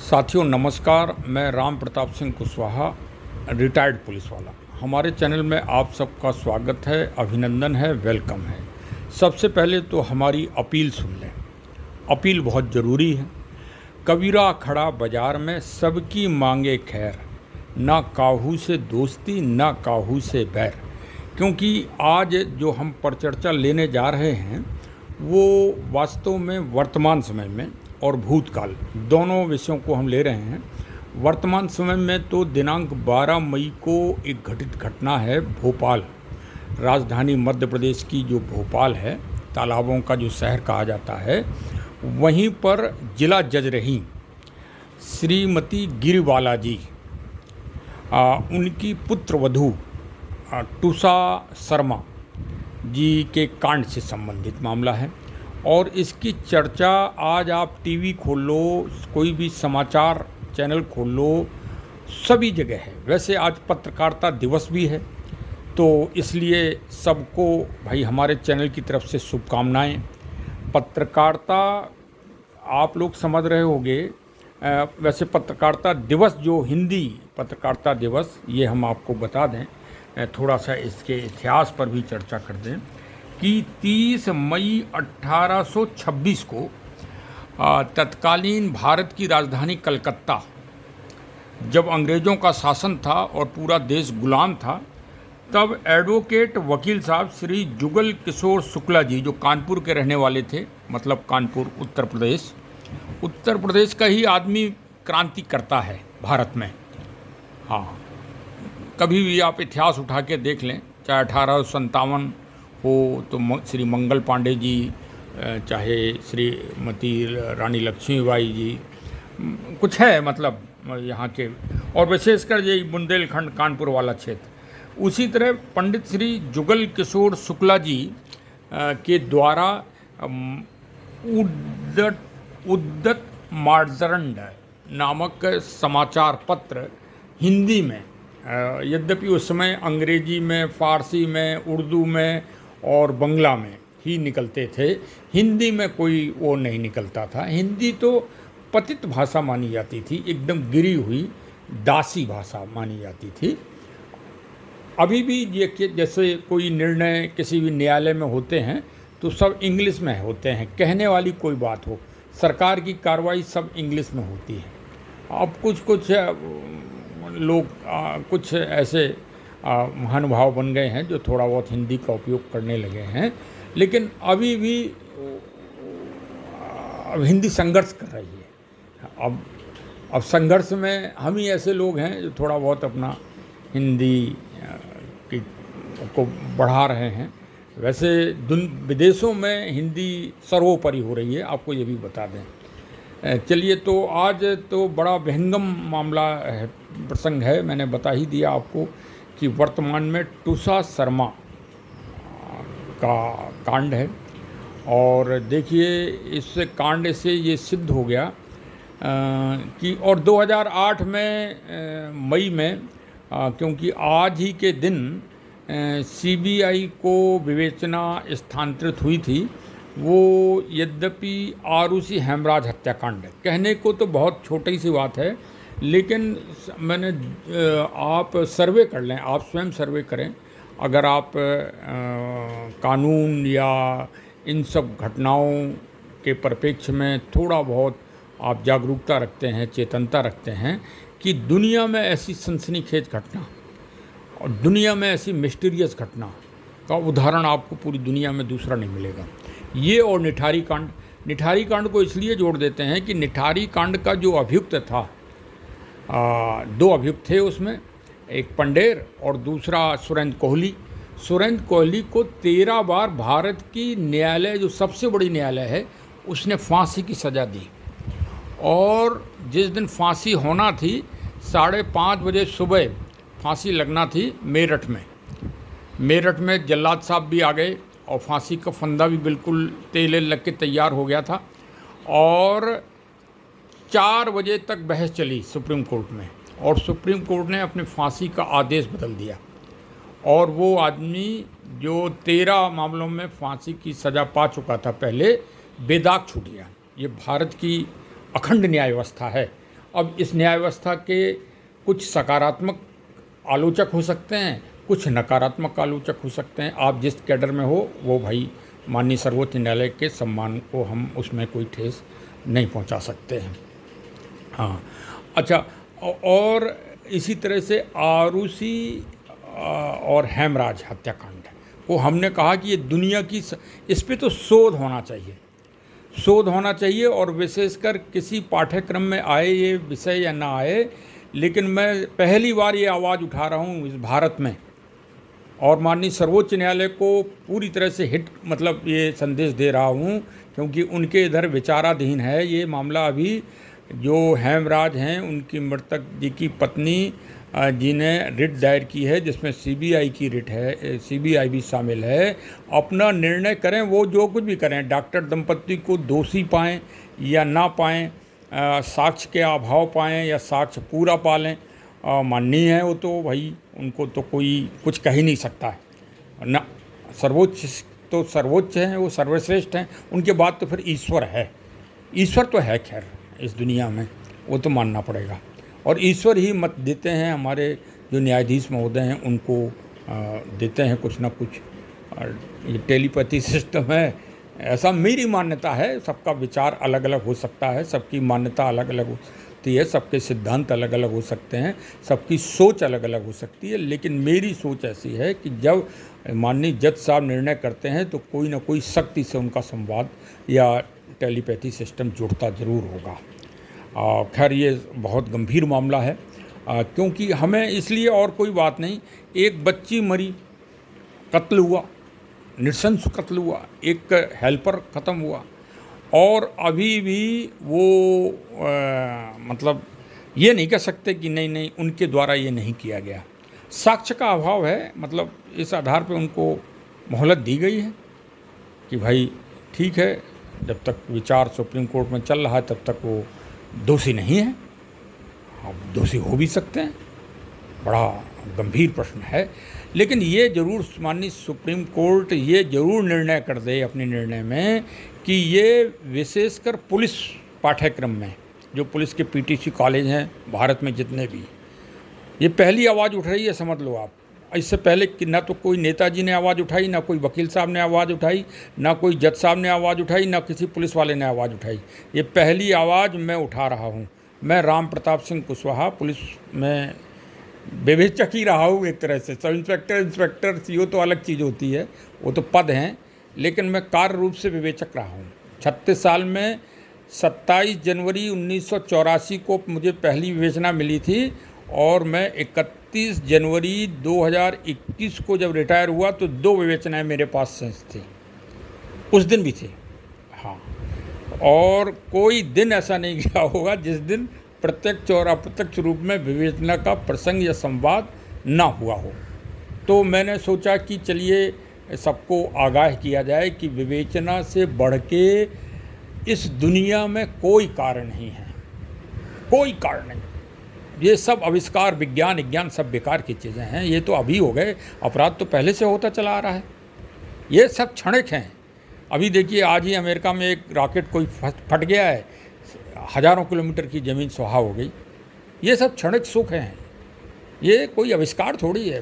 साथियों नमस्कार, मैं राम प्रताप सिंह कुशवाहा, रिटायर्ड पुलिस वाला। हमारे चैनल में आप सबका स्वागत है, अभिनंदन है, वेलकम है। सबसे पहले तो हमारी अपील सुन लें। अपील बहुत ज़रूरी है। कबीरा खड़ा बाजार में सबकी मांगे खैर, ना काहू से दोस्ती ना काहू से बैर। क्योंकि आज जो हम परिचर्चा लेने जा रहे हैं वो वास्तव में वर्तमान समय में और भूतकाल दोनों विषयों को हम ले रहे हैं। वर्तमान समय में तो दिनांक 12 मई को एक घटित घटना है भोपाल, राजधानी मध्य प्रदेश की जो भोपाल है, तालाबों का जो शहर कहा जाता है, वहीं पर जिला जज रही श्रीमती गिरिबाला जी, उनकी पुत्रवधू टूसा शर्मा जी के कांड से संबंधित मामला है। और इसकी चर्चा आज आप टीवी खोल लो, कोई भी समाचार चैनल खोल लो, सभी जगह है। वैसे आज पत्रकारिता दिवस भी है, तो इसलिए सबको भाई हमारे चैनल की तरफ से शुभकामनाएं। पत्रकारिता आप लोग समझ रहे होंगे, वैसे पत्रकारिता दिवस जो हिंदी पत्रकारिता दिवस, ये हम आपको बता दें, थोड़ा सा इसके इतिहास पर भी चर्चा कर दें कि 30 मई 1826 को तत्कालीन भारत की राजधानी कलकत्ता जब अंग्रेज़ों का शासन था और पूरा देश गुलाम था, तब एडवोकेट वकील साहब श्री जुगल किशोर शुक्ला जी, जो कानपुर के रहने वाले थे, मतलब कानपुर उत्तर प्रदेश का ही आदमी क्रांति करता है भारत में। हाँ, कभी भी आप इतिहास उठा के देख लें, चाहे 1857 हो तो श्री मंगल पांडे जी, चाहे श्रीमती रानी लक्ष्मीबाई जी, कुछ है मतलब यहाँ के, और विशेषकर ये बुंदेलखंड कानपुर वाला क्षेत्र। उसी तरह पंडित श्री जुगल किशोर शुक्ला जी के द्वारा उद्दत मार्तंड नामक समाचार पत्र हिंदी में, यद्यपि उस समय अंग्रेजी में, फारसी में, उर्दू में और बंगला में ही निकलते थे, हिंदी में कोई वो नहीं निकलता था। हिंदी तो पतित भाषा मानी जाती थी, एकदम गिरी हुई दासी भाषा मानी जाती थी। अभी भी ये जैसे कोई निर्णय किसी भी न्यायालय में होते हैं तो सब इंग्लिश में होते हैं, कहने वाली कोई बात हो, सरकार की कार्रवाई सब इंग्लिश में होती है। अब कुछ लोग कुछ ऐसे महानुभाव बन गए हैं जो थोड़ा बहुत हिंदी का उपयोग करने लगे हैं, लेकिन अभी भी अब हिंदी संघर्ष कर रही है। अब संघर्ष में हम ही ऐसे लोग हैं जो थोड़ा बहुत अपना हिंदी को बढ़ा रहे हैं। वैसे विदेशों में हिंदी सर्वोपरि हो रही है, आपको ये भी बता दें। चलिए, तो आज तो बड़ा विहंगम मामला है, प्रसंग है। मैंने बता ही दिया आपको कि वर्तमान में टूसा शर्मा का कांड है। और देखिए, इस कांड से ये सिद्ध हो गया कि, और 2008 में मई में, क्योंकि आज ही के दिन सीबीआई को विवेचना स्थानांतरित हुई थी, वो यद्यपि आरूसी हेमराज हत्याकांड है। कहने को तो बहुत छोटी सी बात है, लेकिन मैंने आप सर्वे कर लें, आप स्वयं सर्वे करें। अगर आप कानून या इन सब घटनाओं के परिप्रेक्ष्य में थोड़ा बहुत आप जागरूकता रखते हैं, चेतनता रखते हैं कि दुनिया में ऐसी सनसनीखेज घटना और दुनिया में ऐसी मिस्टीरियस घटना का उदाहरण आपको पूरी दुनिया में दूसरा नहीं मिलेगा। ये और निठारी कांड को इसलिए जोड़ देते हैं कि निठारी कांड का जो अभियुक्त था, 2 अभियुक्त थे उसमें, एक पंडेर और दूसरा सुरेंद्र कोहली को 13 बार भारत की न्यायालय, जो सबसे बड़ी न्यायालय है, उसने फांसी की सज़ा दी। और जिस दिन फांसी होना थी, 5:30 बजे सुबह फांसी लगना थी मेरठ में जल्लाद साहब भी आ गए और फांसी का फंदा भी बिल्कुल तेल लग के तैयार हो गया था। और 4 बजे तक बहस चली सुप्रीम कोर्ट में, और सुप्रीम कोर्ट ने अपनी फांसी का आदेश बदल दिया। और वो आदमी जो 13 मामलों में फांसी की सज़ा पा चुका था पहले, बेदाग छूट गया। ये भारत की अखंड न्याय व्यवस्था है। अब इस न्याय व्यवस्था के कुछ सकारात्मक आलोचक हो सकते हैं, कुछ नकारात्मक आलोचक हो सकते हैं। आप जिस कैडर में हो वो भाई माननीय सर्वोच्च न्यायालय के सम्मान को हम उसमें कोई ठेस नहीं पहुंचा सकते हैं। हाँ, अच्छा, और इसी तरह से आरूसी और हेमराज हत्याकांड को हमने कहा कि ये दुनिया की इस पे तो शोध होना चाहिए और विशेषकर किसी पाठ्यक्रम में आए ये विषय या ना आए, लेकिन मैं पहली बार ये आवाज़ उठा रहा हूँ इस भारत में और माननीय सर्वोच्च न्यायालय को पूरी तरह से मतलब ये संदेश दे रहा हूँ, क्योंकि उनके इधर विचाराधीन है ये मामला अभी। जो हेमराज हैं उनकी मृतक जी की पत्नी जी ने रिट दायर की है, जिसमें सीबीआई की रिट है, सीबीआई भी शामिल है। अपना निर्णय करें, वो जो कुछ भी करें, डॉक्टर दंपत्ति को दोषी पाएँ या ना पाएँ, साक्ष्य के अभाव पाएँ या साक्ष्य पूरा पा लें, माननीय है वो तो भाई, उनको तो कोई कुछ कह ही नहीं सकता है ना। सर्वोच्च हैं, वो सर्वश्रेष्ठ हैं, उनके बाद तो फिर ईश्वर है। ईश्वर तो है खैर इस दुनिया में, वो तो मानना पड़ेगा। और ईश्वर ही मत देते हैं, हमारे जो न्यायाधीश महोदय हैं उनको देते हैं कुछ ना कुछ। ये टेलीपैथी सिस्टम है, ऐसा मेरी मान्यता है। सबका विचार अलग अलग हो सकता है, सबकी मान्यता अलग अलग होती है, सबके सिद्धांत अलग अलग हो सकते हैं, सबकी सोच अलग अलग हो सकती है। लेकिन मेरी सोच ऐसी है कि जब माननीय जज साहब निर्णय करते हैं तो कोई ना कोई शक्ति से उनका संवाद या टेलीपैथी सिस्टम जुड़ता ज़रूर होगा। खैर ये बहुत गंभीर मामला है, क्योंकि हमें इसलिए, और कोई बात नहीं, एक बच्ची मरी, कत्ल हुआ, नृशंस कत्ल हुआ, एक हेल्पर ख़त्म हुआ, और अभी भी वो मतलब ये नहीं कह सकते कि नहीं उनके द्वारा ये नहीं किया गया। साक्ष्य का अभाव है, मतलब इस आधार पे उनको मोहलत दी गई है कि भाई ठीक है, जब तक विचार सुप्रीम कोर्ट में चल रहा है तब तक वो दोषी नहीं है। अब दोषी हो भी सकते हैं, बड़ा गंभीर प्रश्न है। लेकिन ये जरूर माननीय सुप्रीम कोर्ट ये जरूर निर्णय कर दे अपने निर्णय में कि ये विशेषकर पुलिस पाठ्यक्रम में, जो पुलिस के पीटीसी कॉलेज हैं भारत में जितने भी, ये पहली आवाज़ उठ रही है, समझ लो आप। इससे पहले कि ना तो कोई नेताजी ने आवाज़ उठाई, ना कोई वकील साहब ने आवाज़ उठाई, ना कोई जज साहब ने आवाज़ उठाई, ना किसी पुलिस वाले ने आवाज़ उठाई। ये पहली आवाज़ मैं उठा रहा हूँ। मैं राम प्रताप सिंह कुशवाहा, पुलिस में विवेचक ही रहा हूँ एक तरह से। सब इंस्पेक्टर सीओ तो अलग चीज़ होती है, वो तो पद हैं, लेकिन मैं कार्य रूप से विवेचक रहा हूँ। 36 साल में 27 जनवरी 1984 को मुझे पहली विवेचना मिली थी, और मैं 31 जनवरी 2021 को जब रिटायर हुआ तो 2 विवेचनाएं मेरे पास शेष थी, उस दिन भी थी। हाँ, और कोई दिन ऐसा नहीं गया होगा जिस दिन प्रत्यक्ष और अप्रत्यक्ष रूप में विवेचना का प्रसंग या संवाद ना हुआ हो। तो मैंने सोचा कि चलिए सबको आगाह किया जाए कि विवेचना से बढ़ के इस दुनिया में कोई कारण नहीं है, कोई कारण नहीं। ये सब आविष्कार, विज्ञान सब बेकार की चीज़ें हैं। ये तो अभी हो गए, अपराध तो पहले से होता चला आ रहा है। ये सब क्षणिक हैं। अभी देखिए, आज ही अमेरिका में एक रॉकेट कोई फट गया है, हज़ारों किलोमीटर की ज़मीन सुहा हो गई। ये सब क्षणिक सुख हैं, ये कोई आविष्कार थोड़ी है।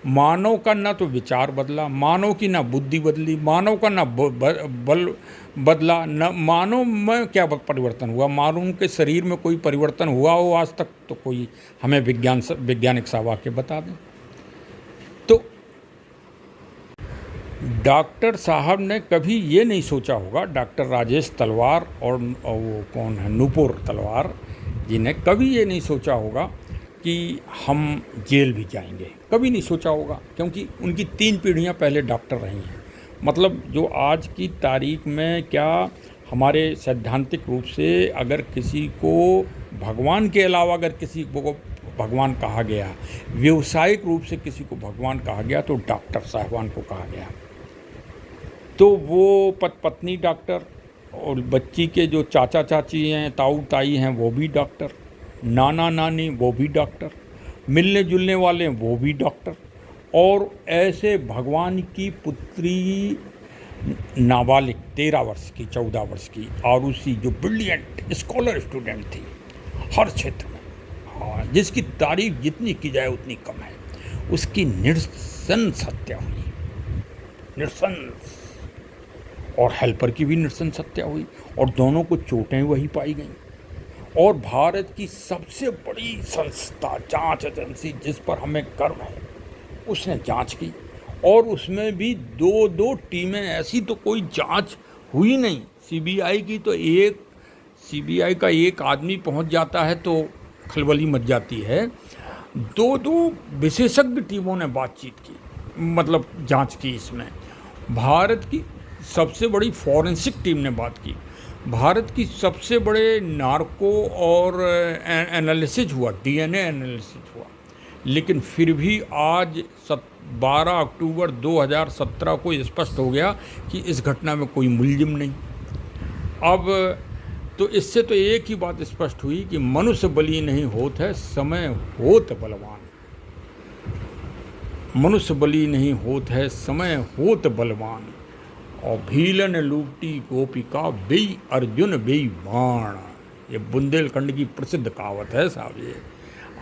मानव का ना तो विचार बदला, मानव की ना बुद्धि बदली, मानव का ना बल बदला, न मानव में क्या परिवर्तन हुआ। मानव के शरीर में कोई परिवर्तन हुआ हो आज तक तो कोई हमें वैज्ञानिक सा वाक्य बता दें। तो डॉक्टर साहब ने कभी ये नहीं सोचा होगा, डॉक्टर राजेश तलवार और वो कौन है, नूपुर तलवार जी ने कभी ये नहीं सोचा होगा कि हम जेल भी जाएंगे, कभी नहीं सोचा होगा, क्योंकि उनकी 3 पीढ़ियां पहले डॉक्टर रही हैं। मतलब जो आज की तारीख में, क्या हमारे सैद्धांतिक रूप से अगर किसी को भगवान के अलावा अगर किसी को भगवान कहा गया, व्यावसायिक रूप से किसी को भगवान कहा गया, तो डॉक्टर साहबान को कहा गया। तो वो पत्नी डॉक्टर, और बच्ची के जो चाचा चाची हैं, ताऊ ताई हैं, वो भी डॉक्टर, नाना नानी वो भी डॉक्टर, मिलने जुलने वाले वो भी डॉक्टर, और ऐसे भगवान की पुत्री नाबालिग 13 वर्ष की 14 वर्ष की आरुषि, जो ब्रिलियंट स्कॉलर स्टूडेंट थी हर क्षेत्र में, हाँ, जिसकी तारीफ जितनी की जाए उतनी कम है, उसकी नृशंस हत्या हुई, नृशंस। और हेल्पर की भी नृशंस हत्या हुई, और दोनों को चोटें वही पाई गईं। और भारत की सबसे बड़ी संस्था जांच एजेंसी, जिस पर हमें गर्व है, उसने जांच की, और उसमें भी दो टीमें, ऐसी तो कोई जांच हुई नहीं। सीबीआई की तो सीबीआई का एक आदमी पहुंच जाता है तो खलबली मच जाती है। दो विशेषज्ञ टीमों ने बातचीत की, मतलब जांच की। इसमें भारत की सबसे बड़ी फॉरेंसिक टीम ने बात की, भारत की सबसे बड़े नार्को और एनालिसिस हुआ, डीएनए एनालिसिस हुआ। लेकिन फिर भी आज 12 अक्टूबर 2017 को स्पष्ट हो गया कि इस घटना में कोई मुलजिम नहीं। अब तो इससे तो एक ही बात स्पष्ट हुई कि मनुष्य बली नहीं होत है, समय होत बलवान। मनुष्य बली नहीं होत है, समय होत बलवान। और भीलन लूटी गोपिका बेई अर्जुन बेई बाण, ये बुंदेलखंड की प्रसिद्ध कहावत है साहब। ये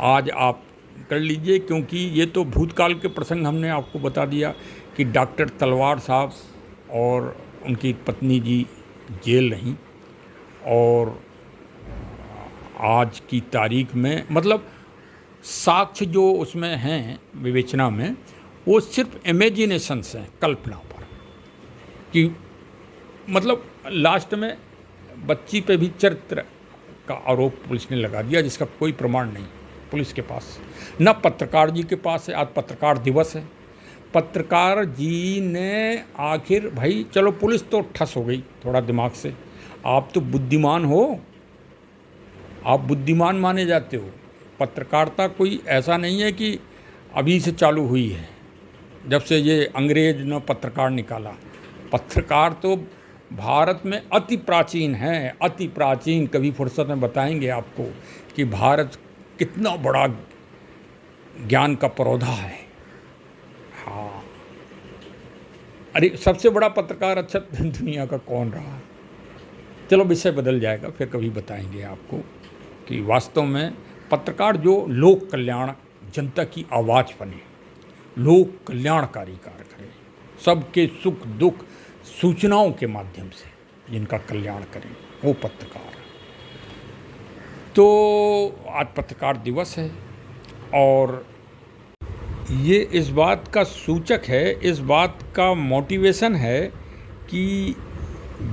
आज आप कर लीजिए, क्योंकि ये तो भूतकाल के प्रसंग हमने आपको बता दिया कि डॉक्टर तलवार साहब और उनकी पत्नी जी जेल रहीं, और आज की तारीख में मतलब साक्ष्य जो उसमें हैं विवेचना में, वो सिर्फ इमेजिनेशंस हैं, कल्पना पर। कि मतलब लास्ट में बच्ची पे भी चरित्र का आरोप पुलिस ने लगा दिया, जिसका कोई प्रमाण नहीं पुलिस के पास, न पत्रकार जी के पास है। आज पत्रकार दिवस है। पत्रकार जी ने आखिर, भाई चलो पुलिस तो ठस हो गई थोड़ा दिमाग से, आप तो बुद्धिमान हो, आप बुद्धिमान माने जाते हो। पत्रकारिता कोई ऐसा नहीं है कि अभी से चालू हुई है, जब से ये अंग्रेज ने पत्रकार निकाला। पत्रकार तो भारत में अति प्राचीन है, अति प्राचीन। कभी फुर्सत में बताएंगे आपको कि भारत कितना बड़ा ज्ञान का पौधा है। हाँ, अरे सबसे बड़ा पत्रकार अच्छा दुनिया का कौन रहा? चलो विषय बदल जाएगा, फिर कभी बताएंगे आपको कि वास्तव में पत्रकार जो लोक कल्याण, जनता की आवाज़ बने, लोक कल्याणकारी कार्य करे, सबके सुख दुख सूचनाओं के माध्यम से जिनका कल्याण करें, वो पत्रकार। तो आज पत्रकार दिवस है, और ये इस बात का सूचक है, इस बात का मोटिवेशन है कि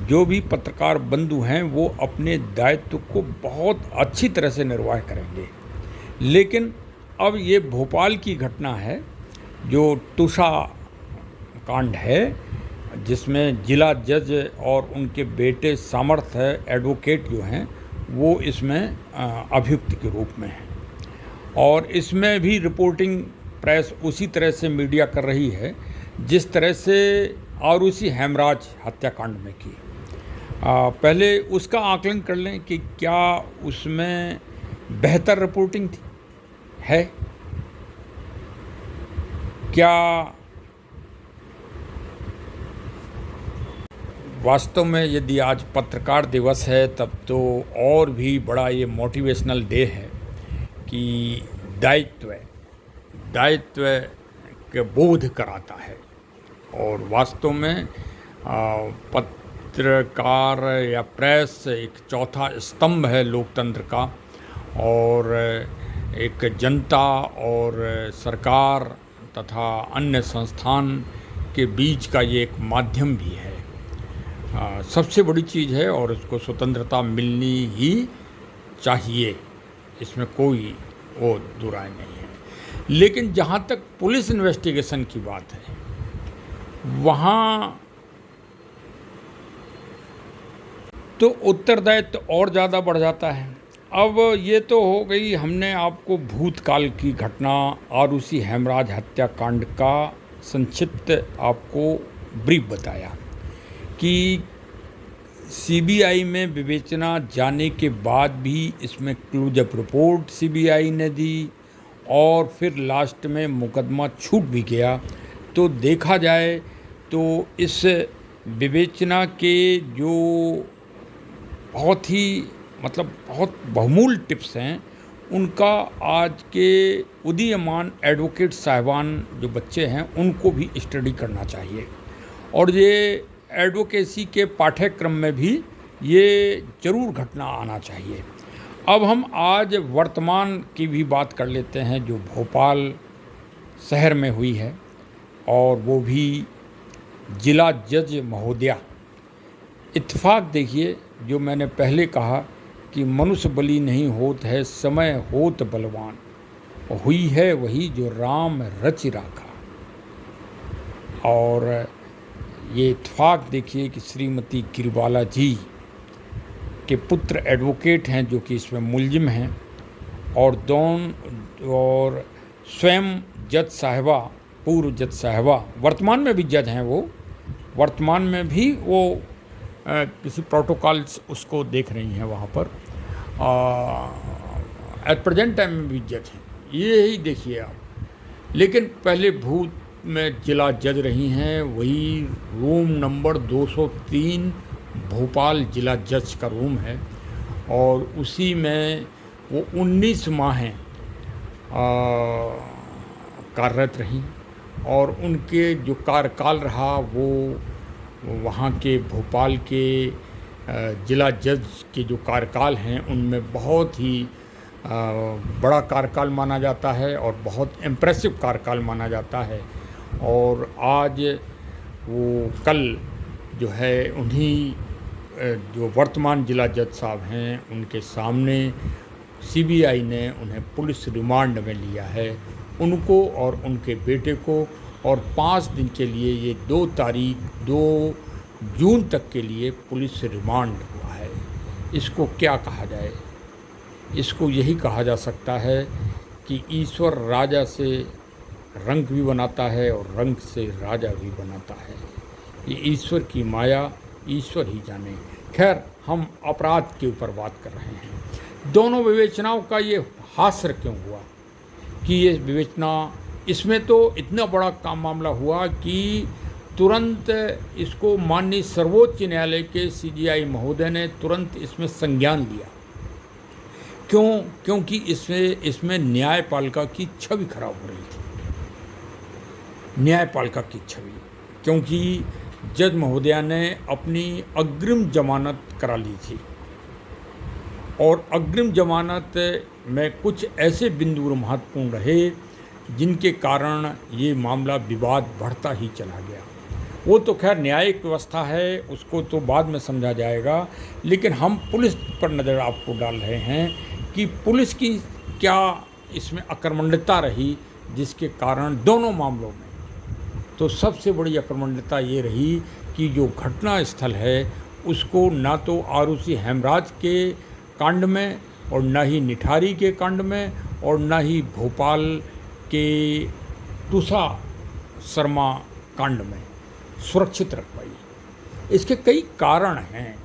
जो भी पत्रकार बंधु हैं वो अपने दायित्व को बहुत अच्छी तरह से निर्वाह करेंगे। लेकिन अब ये भोपाल की घटना है, जो टूसा कांड है, जिसमें जिला जज और उनके बेटे सामर्थ्य एडवोकेट जो हैं वो इसमें अभियुक्त के रूप में हैं, और इसमें भी रिपोर्टिंग प्रेस उसी तरह से मीडिया कर रही है जिस तरह से आरुषि हेमराज हत्याकांड में की। पहले उसका आकलन कर लें कि क्या उसमें बेहतर रिपोर्टिंग थी, है क्या? वास्तव में यदि आज पत्रकार दिवस है तब तो और भी बड़ा ये मोटिवेशनल डे है कि दायित्व के बोध कराता है। और वास्तव में पत्रकार या प्रेस एक चौथा स्तंभ है लोकतंत्र का, और एक जनता और सरकार तथा अन्य संस्थान के बीच का ये एक माध्यम भी है। सबसे बड़ी चीज़ है, और उसको स्वतंत्रता मिलनी ही चाहिए, इसमें कोई वो दुराय नहीं है। लेकिन जहाँ तक पुलिस इन्वेस्टिगेशन की बात है, वहाँ तो उत्तरदायित्व और ज़्यादा बढ़ जाता है। अब ये तो हो गई, हमने आपको भूतकाल की घटना आरुषि हेमराज हत्याकांड का संक्षिप्त आपको ब्रीफ बताया कि सीबीआई में विवेचना जाने के बाद भी इसमें क्लोजअप रिपोर्ट सीबीआई ने दी, और फिर लास्ट में मुकदमा छूट भी गया। तो देखा जाए तो इस विवेचना के जो बहुत ही बहुत बहुमूल्य टिप्स हैं, उनका आज के उदीयमान एडवोकेट साहिबान जो बच्चे हैं उनको भी स्टडी करना चाहिए, और ये एडवोकेसी के पाठ्यक्रम में भी ये ज़रूर घटना आना चाहिए। अब हम आज वर्तमान की भी बात कर लेते हैं, जो भोपाल शहर में हुई है, और वो भी जिला जज महोदया। इत्तेफाक देखिए, जो मैंने पहले कहा कि मनुष्य बली नहीं होत है, समय होत बलवान, हुई है वही जो राम रच राखा। और ये इत्तेफाक देखिए कि श्रीमती गिरबाला जी के पुत्र एडवोकेट हैं जो कि इसमें मुलजिम हैं, और स्वयं जज साहिबा, पूर्व जज साहिबा, वर्तमान में भी जज हैं, वो वर्तमान में भी वो किसी प्रोटोकॉल्स उसको देख रही हैं वहाँ पर, एट प्रेजेंट टाइम में भी जज हैं। ये ही देखिए आप। लेकिन पहले भूत में जिला जज रही हैं, वही रूम नंबर 203 भोपाल जिला जज का रूम है, और उसी में वो 19 माह कार्यरत रहीं, और उनके जो कार्यकाल रहा वो वहाँ के भोपाल के जिला जज के जो कार्यकाल हैं उनमें बहुत ही बड़ा कार्यकाल माना जाता है, और बहुत इम्प्रेसिव कार्यकाल माना जाता है। और आज वो कल जो है उन्हीं जो वर्तमान जिला जज साहब हैं उनके सामने सीबीआई ने उन्हें पुलिस रिमांड में लिया है, उनको और उनके बेटे को, और 5 दिन के लिए, ये 2 जून तक के लिए पुलिस रिमांड हुआ है। इसको क्या कहा जाए? इसको यही कहा जा सकता है कि ईश्वर राजा से रंक भी बनाता है और रंक से राजा भी बनाता है। ये ईश्वर की माया, ईश्वर ही जाने। खैर, हम अपराध के ऊपर बात कर रहे हैं। दोनों विवेचनाओं का ये हास्य क्यों हुआ कि ये विवेचना, इसमें तो इतना बड़ा काम मामला हुआ कि तुरंत इसको माननीय सर्वोच्च न्यायालय के सीजीआई महोदय ने तुरंत इसमें संज्ञान लिया। क्यों? क्योंकि इसमें न्यायपालिका की छवि खराब हो रही थी, न्यायपालिका की छवि, क्योंकि जज महोदया ने अपनी अग्रिम जमानत करा ली थी, और अग्रिम जमानत में कुछ ऐसे बिंदु महत्वपूर्ण रहे जिनके कारण ये मामला विवाद बढ़ता ही चला गया। वो तो खैर न्यायिक व्यवस्था है, उसको तो बाद में समझा जाएगा, लेकिन हम पुलिस पर नज़र आपको डाल रहे हैं कि पुलिस की क्या इसमें अकर्मण्यता रही, जिसके कारण दोनों मामलों में तो सबसे बड़ी अकर्मण्यता ये रही कि जो घटना स्थल है उसको ना तो आरुषि हेमराज के कांड में, और ना ही निठारी के कांड में, और ना ही भोपाल के तुषा शर्मा कांड में सुरक्षित रख पाई। इसके कई कारण हैं।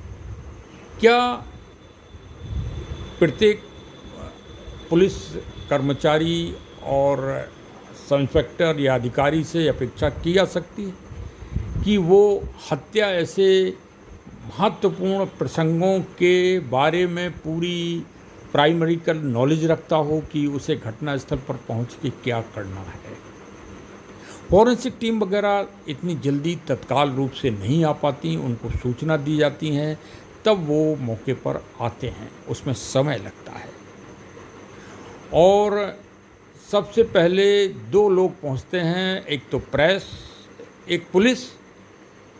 क्या प्रत्येक पुलिस कर्मचारी और सब इंस्पेक्टर या अधिकारी से अपेक्षा की जा सकती है कि वो हत्या ऐसे महत्वपूर्ण प्रसंगों के बारे में पूरी प्राइमरिकल नॉलेज रखता हो कि उसे घटनास्थल पर पहुंच के क्या करना है? फॉरेंसिक टीम वगैरह इतनी जल्दी तत्काल रूप से नहीं आ पाती, उनको सूचना दी जाती हैं, तब वो मौके पर आते हैं, उसमें समय लगता है। और सबसे पहले 2 लोग पहुंचते हैं, एक तो प्रेस, एक पुलिस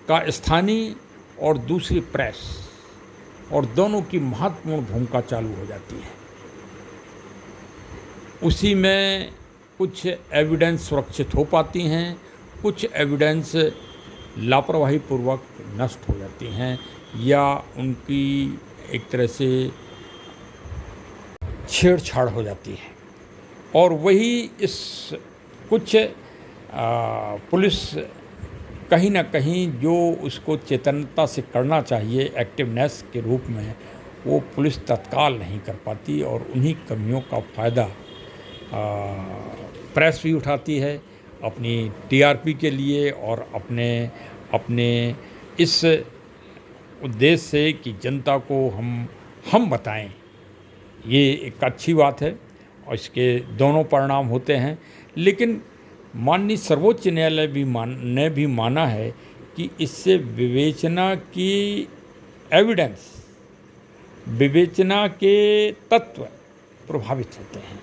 का स्थानीय और दूसरी प्रेस, और दोनों की महत्वपूर्ण भूमिका चालू हो जाती है। उसी में कुछ एविडेंस सुरक्षित हो पाती हैं, कुछ एविडेंस लापरवाही पूर्वक नष्ट हो जाती हैं, या उनकी एक तरह से छेड़छाड़ हो जाती है। और वही इस कुछ पुलिस कहीं ना कहीं जो उसको चेतनता से करना चाहिए एक्टिवनेस के रूप में, वो पुलिस तत्काल नहीं कर पाती, और उन्हीं कमियों का फ़ायदा प्रेस भी उठाती है अपनी टीआरपी के लिए और अपने इस उद्देश्य से कि जनता को हम बताएं, ये एक अच्छी बात है और इसके दोनों परिणाम होते हैं। लेकिन माननीय सर्वोच्च न्यायालय ने भी माना है कि इससे विवेचना की एविडेंस, विवेचना के तत्व प्रभावित होते हैं,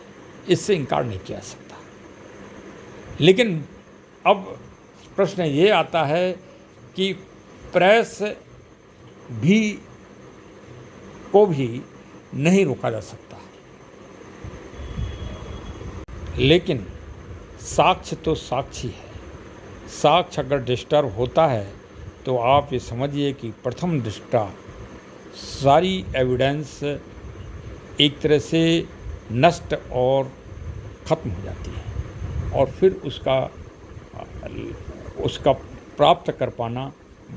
इससे इनकार नहीं किया जा सकता। लेकिन अब प्रश्न ये आता है कि प्रेस को भी नहीं रोका जा सकता, लेकिन साक्ष्य तो साक्षी है। साक्ष्य अगर डिस्टर्ब होता है तो आप ये समझिए कि प्रथम दृष्टया सारी एविडेंस एक तरह से नष्ट और ख़त्म हो जाती है, और फिर उसका प्राप्त कर पाना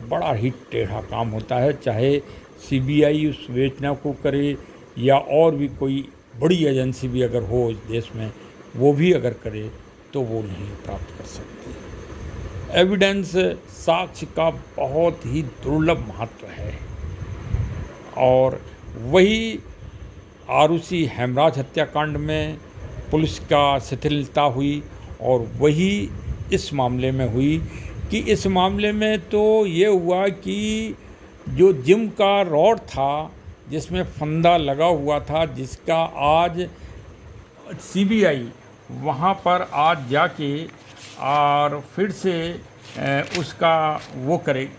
बड़ा ही टेढ़ा काम होता है। चाहे सीबीआई उस विवेचना को करे या और भी कोई बड़ी एजेंसी भी अगर हो इस देश में, वो भी अगर करे तो वो नहीं प्राप्त कर सकती। एविडेंस, साक्ष्य का बहुत ही दुर्लभ महत्व है, और वही आरुषि हेमराज हत्याकांड में पुलिस का शिथिलता हुई, और वही इस मामले में हुई कि इस मामले में तो ये हुआ कि जो जिम का रॉड था जिसमें फंदा लगा हुआ था, जिसका आज सीबीआई वहाँ पर आज जाके और फिर से उसका वो करे